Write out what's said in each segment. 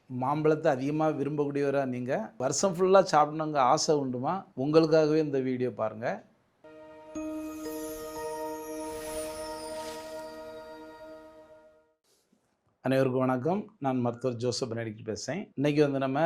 மாம்பழத்தை அதிகமாக விரும்பக்கூடியவரா நீங்கள் வருஷம் ஃபுல்லாக சாப்பிடணுங்க ஆசை உண்டுமா? உங்களுக்காகவே இந்த வீடியோ பாருங்கள். அனைவருக்கும் வணக்கம். நான் மருத்துவர் ஜோசப் பெனடிக்ட் பேசுகிறேன். இன்றைக்கி நம்ம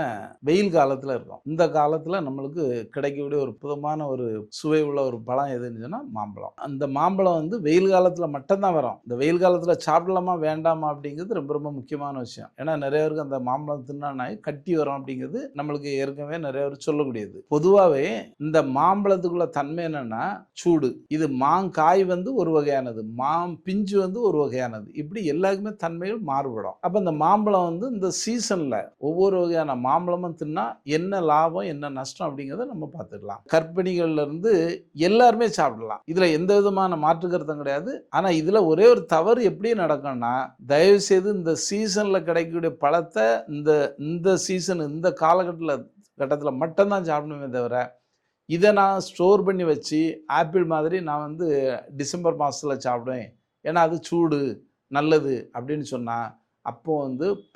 வெயில் காலத்தில் இருக்கோம். இந்த காலத்தில் நம்மளுக்கு கிடைக்கக்கூடிய ஒரு புதமான ஒரு சுவை உள்ள ஒரு பழம் எதுன்னு சொன்னால் மாம்பழம். அந்த மாம்பழம் வெயில் காலத்தில் மட்டும்தான் வரும். இந்த வெயில் காலத்தில் சாப்பிடலாமா வேண்டாமா அப்படிங்கிறது ரொம்ப ரொம்ப முக்கியமான விஷயம். ஏன்னா நிறைய பேருக்கு அந்த மாம்பழம் தின்னா கட்டி வரும் அப்படிங்கிறது நம்மளுக்கு ஏற்கனவே நிறைய பேர் சொல்லக்கூடியது. பொதுவாகவே இந்த மாம்பழத்துக்குள்ள தன்மை என்னன்னா சூடு. இது மாங்காய் ஒரு வகையானது, பிஞ்சு ஒரு வகையானது. இப்படி எல்லாருக்குமே தன்மைகள் மாறுபடும். அப்ப இந்த மாம்பழம் இந்த சீசன்ல ஒவ்வொரு வகையான மாம்பழமும் தின்னா என்ன லாபம் என்ன நஷ்டம் அப்படிங்கிறத நம்ம பார்த்துக்கலாம். கர்ப்பிணிகள்ல இருந்து எல்லாருமே சாப்பிடலாம். இதுல எந்த விதமான மாற்று கருத்தும் கிடையாது. ஆனா இதுல ஒரே ஒரு தவறு எப்படி நடக்கும்னா, தயவு செய்து இந்த சீசன்ல கிடைக்கக்கூடிய பழத்தை இந்த சீசன் இந்த காலகட்டத்தில் மட்டும்தான் சாப்பிடணுமே தவிர, இதை நான் ஸ்டோர் பண்ணி வச்சு ஆப்பிள் மாதிரி நான் டிசம்பர் மாதத்தில் சாப்பிடுவேன் ஏன்னா அது சூடு நல்லது அப்படின்னு சொன்னால் அப்போ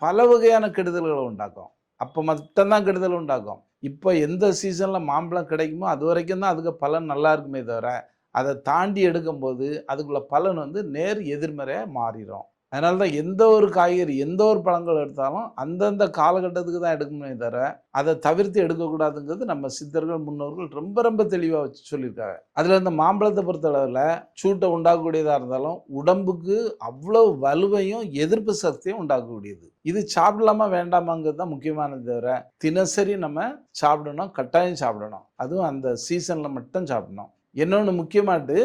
பல வகையான கெடுதல்களை உண்டாக்கும். அப்போ மட்டும்தான் கெடுதல் உண்டாக்கும். இப்போ எந்த சீசனில் மாம்பழம் கிடைக்குமோ அது வரைக்கும் தான் அதுக்கு பலன் நல்லா இருக்குமே தவிர, அதை தாண்டி எடுக்கும்போது அதுக்குள்ள பலன் நேர் எதிர்மறையாக மாறிடும். அதனால தான் எந்த ஒரு காய்கறி எந்த ஒரு பழங்கள் எடுத்தாலும் அந்தந்த காலகட்டத்துக்கு தான் எடுக்கணுமே தவிர அதை தவிர்த்து எடுக்கக்கூடாதுங்கிறது நம்ம சித்தர்கள் முன்னோர்கள் ரொம்ப ரொம்ப தெளிவாக வச்சு சொல்லியிருக்காங்க. அதில் இந்த மாம்பழத்தை பொறுத்தளவில் சூட்டை உண்டாக்கக்கூடியதாக இருந்தாலும் உடம்புக்கு அவ்வளோ வலுவையும் எதிர்ப்பு சக்தியும் உண்டாக்கக்கூடியது. இது சாப்பிடலாமா வேண்டாமாங்கிறது தான் முக்கியமானது தவிர தினசரி நம்ம சாப்பிடணும், கட்டாயம் சாப்பிடணும். அதுவும் அந்த சீசனில் மட்டும் சாப்பிடணும். இன்னொன்று முக்கியமாட்டு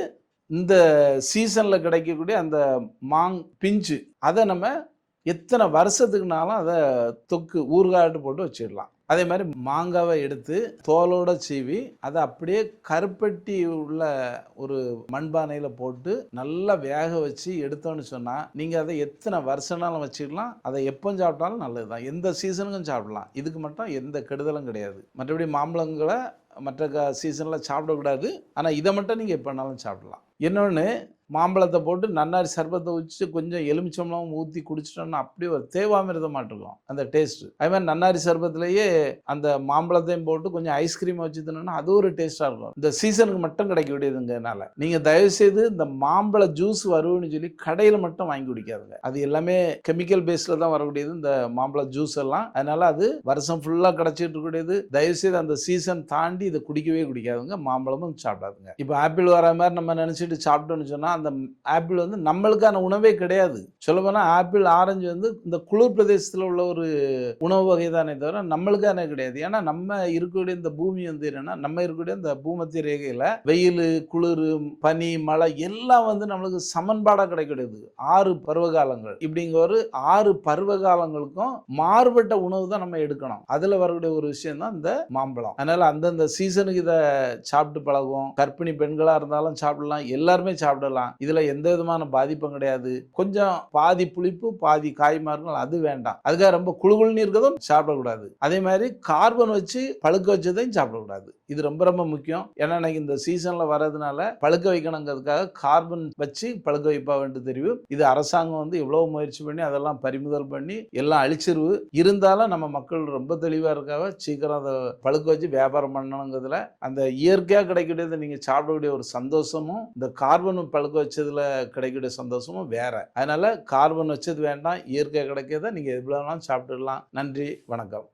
இந்த சீசனில் கிடைக்கக்கூடிய அந்த பிஞ்சு அதை நம்ம எத்தனை வருஷத்துக்குனாலும் அதை தொக்கு ஊறுகாட்டு போட்டு வச்சிடலாம். அதே மாதிரி மாங்காவை எடுத்து தோலோட சீவி அதை அப்படியே கருப்பட்டி உள்ள ஒரு மண்பானையில் போட்டு நல்லா வேக வச்சு எடுத்தோன்னு சொன்னால் நீங்கள் அதை எத்தனை வருஷம்னாலும் வச்சுக்கலாம். அதை எப்போ சாப்பிட்டாலும் நல்லது தான். எந்த சீசனுக்கும் சாப்பிடலாம். இதுக்கு மட்டும் எந்த கெடுதலும் கிடையாது. மற்றபடி மாம்பழங்களை மற்ற சீசனில் சாப்பிடக்கூடாது. ஆனால் இதை மட்டும் நீங்கள் எப்போனாலும் சாப்பிடலாம். இன்னொன்று, மாம்பழத்தை போட்டு நன்னாரி சர்பத்தை வச்சு கொஞ்சம் எலுமிச்சம்பழம் ஊற்றி குடிச்சிட்டோம்னா அப்படியே ஒரு தேவாமிர்தமாட்டு இருக்கும் அந்த டேஸ்ட்டு. அதே மாதிரி நன்னாரி சர்பத்துலேயே அந்த மாம்பழத்தையும் போட்டு கொஞ்சம் ஐஸ்கிரீம் வச்சு தின்னோம்னா அது ஒரு டேஸ்ட்டாக இருக்கும். இந்த சீசனுக்கு மட்டும் கிடைக்கக்கூடியதுங்கிறதுனால நீங்கள் தயவுசெய்து இந்த மாம்பழ ஜூஸ் வரும்னு சொல்லி கடையில் மட்டும் வாங்கி குடிக்காதுங்க. அது எல்லாமே கெமிக்கல் பேஸில் தான் வரக்கூடியது இந்த மாம்பழ ஜூஸ் எல்லாம். அதனால அது வருஷம் ஃபுல்லாக கிடைச்சிட்டு இருக்கக்கூடியது. தயவுசெய்து அந்த சீசன் தாண்டி இதை குடிக்கவே குடிக்காதுங்க. மாம்பழமும் சாப்பிடாதுங்க. இப்போ ஆப்பிள் வர மாதிரி நம்ம நினச்சிட்டு சாப்பிட்டோன்னு சொன்னால் அந்த ஆப்பிள் நம்மளுக்கான உணவே கிடையாது. சொல்ல போனா ஆப்பிள் ஆரஞ்சு இந்த குளிர் பிரதேசத்தில் உள்ள ஒரு உணவு வகை தானே தவிர நம்மளுக்கான கிடையாது. ஏன்னா நம்ம இருக்கக்கூடிய இந்த பூமி என்னன்னா நம்ம இருக்கக்கூடிய இந்த பூமத்திய ரேகையில வெயில் குளிர் பனி மழை எல்லாம் நம்மளுக்கு சமன்பாடா கிடைக்கிறது. 6 பருவகாலங்கள். இப்படிங்கிற ஒரு 6 பருவகாலங்களுக்கும் மாறுபட்ட உணவு தான் நம்ம எடுக்கணும். அதுல வரக்கூடிய ஒரு விஷயம் தான் இந்த மாம்பழம். அதனால அந்தந்த சீசனுக்கு இதை சாப்பிட்டு பழகும். கர்ப்பிணி பெண்களா இருந்தாலும் சாப்பிடலாம், எல்லாருமே சாப்பிடலாம். இதுல எந்த விதமான பாதிப்பும் கிடையாது. கொஞ்சம் பாதி புளிப்பு பாதி காய்மா இருக்கும், அது வேண்டாம். அதுக்காக ரொம்ப குழுகுள்னு இருக்கதும் சாப்பிடக்கூடாது. அதே மாதிரி கார்பன் வச்சு பழுக்க வச்சதையும் சாப்பிடக்கூடாது. இது ரொம்ப ரொம்ப முக்கியம். ஏன்னா எனக்கு இந்த சீசன்ல வர்றதுனால பழுக்க வைக்கணுங்கிறதுக்காக கார்பன் வச்சு பழுக்க வைப்பா வேண்டு தெரியும். இது அரசாங்கம் எவ்வளவு முயற்சி பண்ணி அதெல்லாம் பறிமுதல் பண்ணி எல்லாம் அழிச்சிருவு. இருந்தாலும் நம்ம மக்கள் ரொம்ப தெளிவா இருக்காக சீக்கிரம் அதை பழுக்க வச்சு வியாபாரம் பண்ணணுங்கிறதுல அந்த இயற்கையா கிடைக்கக்கூடியது நீங்க சாப்பிடக்கூடிய ஒரு சந்தோஷமும் இந்த கார்பன் பழுக்க வச்சதுல கிடைக்கக்கூடிய சந்தோஷமும் வேற. அதனால கார்பன் வச்சது வேண்டாம், இயற்கை கிடைக்கிறத நீங்க எவ்வளவு நாளும் சாப்பிட்டுடலாம். நன்றி, வணக்கம்.